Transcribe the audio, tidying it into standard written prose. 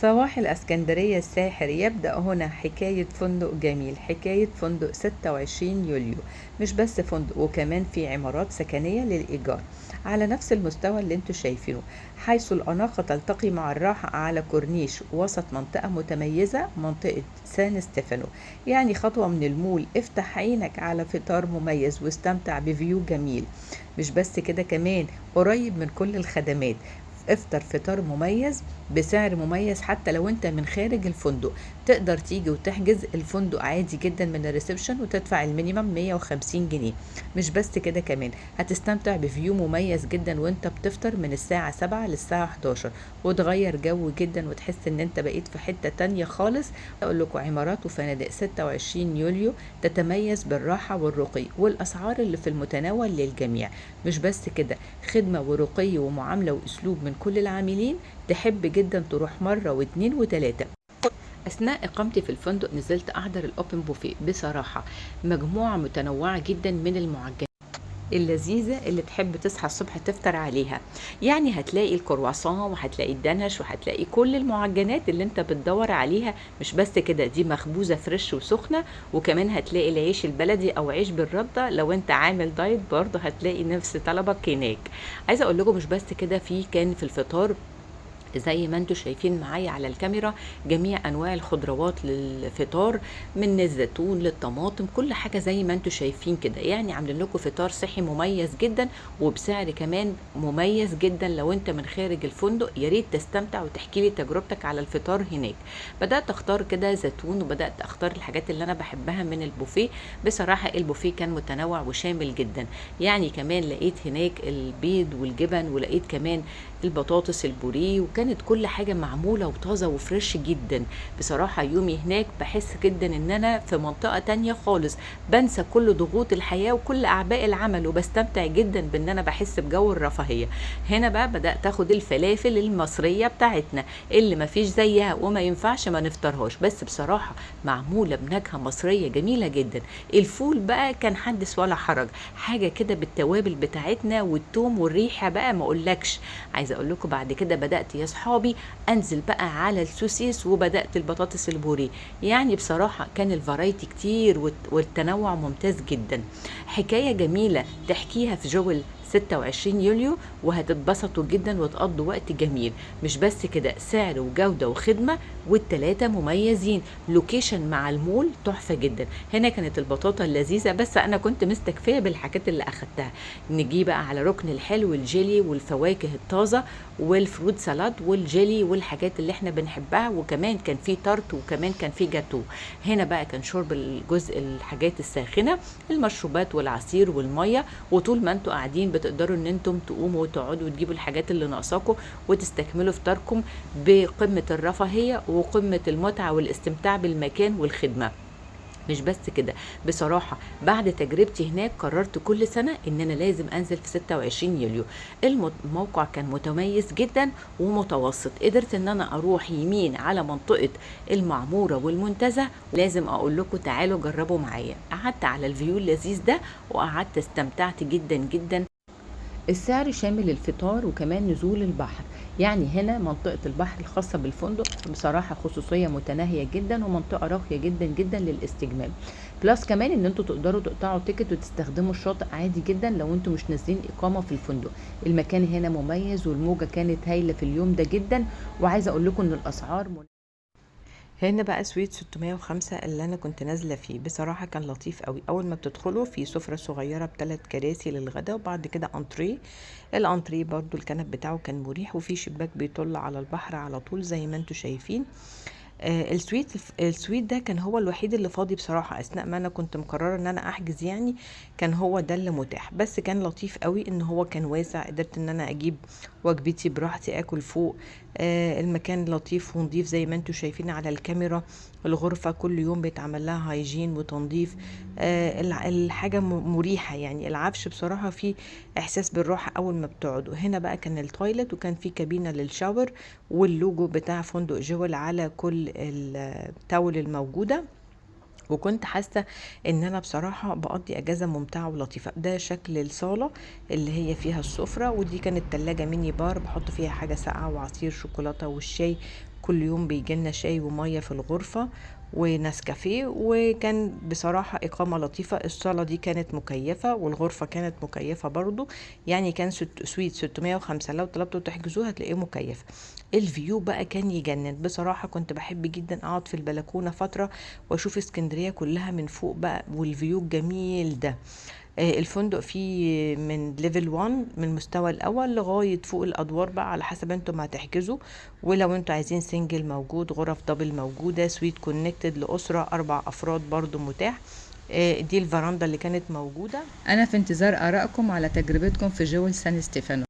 صباح الإسكندرية الساحر يبدأ هنا حكاية فندق جميل، حكاية فندق 26 يوليو. مش بس فندق، وكمان في عمارات سكنية للإيجار على نفس المستوى اللي انتوا شايفينه، حيث الأناقة تلتقي مع الراحة على كورنيش وسط منطقة متميزة، منطقة سان ستيفانو. يعني خطوة من المول، افتح عينك على فطار مميز واستمتع بفيو جميل. مش بس كده، كمان قريب من كل الخدمات. افطر فطار مميز بسعر مميز حتى لو انت من خارج الفندق. تقدر تيجي وتحجز الفندق عادي جدا من الريسبشن وتدفع المينيمم 150 جنيه. مش بس كده، كمان هتستمتع بفيو مميز جدا وانت بتفطر من الساعة 7 للساعة 11، وتغير جو جدا وتحس ان انت بقيت في حتة تانية خالص. اقول لكم عمارات وفنادق 26 يوليو تتميز بالراحة والرقي والاسعار اللي في المتناول للجميع. مش بس كده، خدمة ورقي ومعاملة واسلوب من كل العاملين. تحب جدا تروح مرة واتنين وتلاتة. أثناء إقامتي في الفندق نزلت أحضر الأوبن بوفيه. بصراحة مجموعة متنوعة جدا من المعجنات اللذيذة اللي تحب تصحى الصبح تفطر عليها. يعني هتلاقي الكرواسون وهتلاقي الدنش وهتلاقي كل المعجنات اللي انت بتدور عليها. مش بس كده، دي مخبوزة فريش وسخنة. وكمان هتلاقي العيش البلدي او عيش بالردة، لو انت عامل دايت برضه هتلاقي نفس طلبك هناك. عايزة اقول لكم مش بس كده، كان في الفطار زي ما انتم شايفين معايا على الكاميرا جميع انواع الخضروات للفطار، من الزيتون للطماطم، كل حاجه زي ما انتم شايفين كده. يعني عاملين لكم فطار صحي مميز جدا وبسعر كمان مميز جدا. لو انت من خارج الفندق يا ريت تستمتع وتحكي لي تجربتك على الفطار هناك. بدات اختار كده زيتون وبدات اختار الحاجات اللي انا بحبها من البوفيه. بصراحه البوفيه كان متنوع وشامل جدا. يعني كمان لقيت هناك البيض والجبن، ولقيت كمان البطاطس البوريه، وكانت كل حاجة معمولة وطازة وفريش جدا. بصراحة يومي هناك بحس جدا ان انا في منطقة تانية خالص، بنسى كل ضغوط الحياة وكل اعباء العمل، وبستمتع جدا بان انا بحس بجو الرفاهية. هنا بقى بدأت اخد الفلافل المصرية بتاعتنا اللي مفيش زيها وما ينفعش ما نفطرهاش، بس بصراحة معمولة بنكهة مصرية جميلة جدا. الفول بقى كان حدث ولا حرج، حاجة كده بالتوابل بتاعتنا والثوم والريحة بقى ما اقولكش. عايزه اقول لكم بعد كده بدات يا صحابي انزل بقى على السوسيس وبدات البطاطس البوري. يعني بصراحه كان الفرايتي كتير والتنوع ممتاز جدا. حكايه جميله تحكيها في جو 26 يوليو وهتتبسطوا جدا وتقضوا وقت جميل. مش بس كده، سعر وجودة وخدمة والتلاتة مميزين. لوكيشن مع المول تحفة جدا. هنا كانت البطاطا اللذيذة، بس أنا كنت مستكفية بالحاجات اللي أخدتها. نجي بقى على ركن الحلو، الجيلي والفواكه الطازة والفروت سالاد والجيلي والحاجات اللي احنا بنحبها. وكمان كان في تارت وكمان كان في جاتو. هنا بقى كان شرب الجزء الحاجات الساخنة، المشروبات والعصير والمية. وطول ما انتوا قاعدين بتقدروا ان انتم تقوموا وتقعدوا وتجيبوا الحاجات اللي ناقصاكم وتستكملوا فطاركم بقمة الرفاهية وقمة المتعة والاستمتاع بالمكان والخدمة. مش بس كده، بصراحة بعد تجربتي هناك قررت كل سنة ان انا لازم انزل في 26 يوليو. الموقع كان متميز جدا ومتوسط. قدرت ان انا اروح يمين على منطقة المعمورة والمنتزه. لازم اقول لكم تعالوا جربوا معايا. قعدت على الفيو اللذيذ ده وقعدت استمتعت جدا جدا. السعر شامل الفطار وكمان نزول البحر. يعني هنا منطقة البحر الخاصة بالفندق بصراحة خصوصية متناهية جدا، ومنطقة راقية جدا جدا للاستجمام. بلس كمان ان انتوا تقدروا تقطعوا تيكت وتستخدموا الشاطئ عادي جدا لو انتوا مش نازلين اقامة في الفندق. المكان هنا مميز والموجة كانت هايلة في اليوم ده جدا. وعايزة اقول لكم ان الاسعار هنا بقى سويت 605 اللي انا كنت نازله فيه. بصراحه كان لطيف قوي. اول ما بتدخلوا في سفره صغيره ب3 كراسي للغدا، وبعد كده انتريه. الانتريه برضو الكنب بتاعه كان مريح، وفي شباك بيطل على البحر على طول زي ما انتوا شايفين. السويت ده كان هو الوحيد اللي فاضي بصراحة اثناء ما انا كنت مقررة ان انا احجز. يعني كان هو ده اللي متاح، بس كان لطيف قوي ان هو كان واسع. قدرت ان انا اجيب وجبتي براحتي اكل فوق. المكان لطيف ونضيف زي ما انتوا شايفين على الكاميرا. الغرفة كل يوم بيتعمل لها هايجين وتنظيف. الحاجة مريحة. يعني العفش بصراحة فيه احساس بالراحة اول ما بتقعدوا. هنا بقى كان التويلت وكان في كابينة للشاور، واللوجو بتاع فندق جول على كل التاول الموجودة. وكنت حاسة ان انا بصراحة بقضي اجازة ممتعة ولطيفة. ده شكل الصالة اللي هي فيها السفرة، ودي كانت تلاجة ميني بار بحط فيها حاجة ساقعة وعصير شوكولاتة والشاي. كل يوم بيجيلنا شاي ومية في الغرفة ونسكافيه، وكان بصراحة إقامة لطيفة. الصالة دي كانت مكيفة والغرفة كانت مكيفة برضو، يعني كان سويت 605، لو طلبتوا تحجزوه هتلاقيه مكيف. الفيو بقى كان يجنن بصراحة، كنت بحب جدا أقعد في البلكونة فترة وأشوف اسكندرية كلها من فوق بقى، والفيو الجميل ده. الفندق فيه من ليفل 1 من المستوى الاول لغايه فوق الادوار بقى على حسب انتم ما هتحجزوا. ولو انتوا عايزين سنجل موجود، غرف دبل موجوده، سويت كونكتد لاسره 4 افراد برضو متاح. دي الفراندا اللي كانت موجوده. انا في انتظار ارائكم على تجربتكم في جول سان ستيفانو.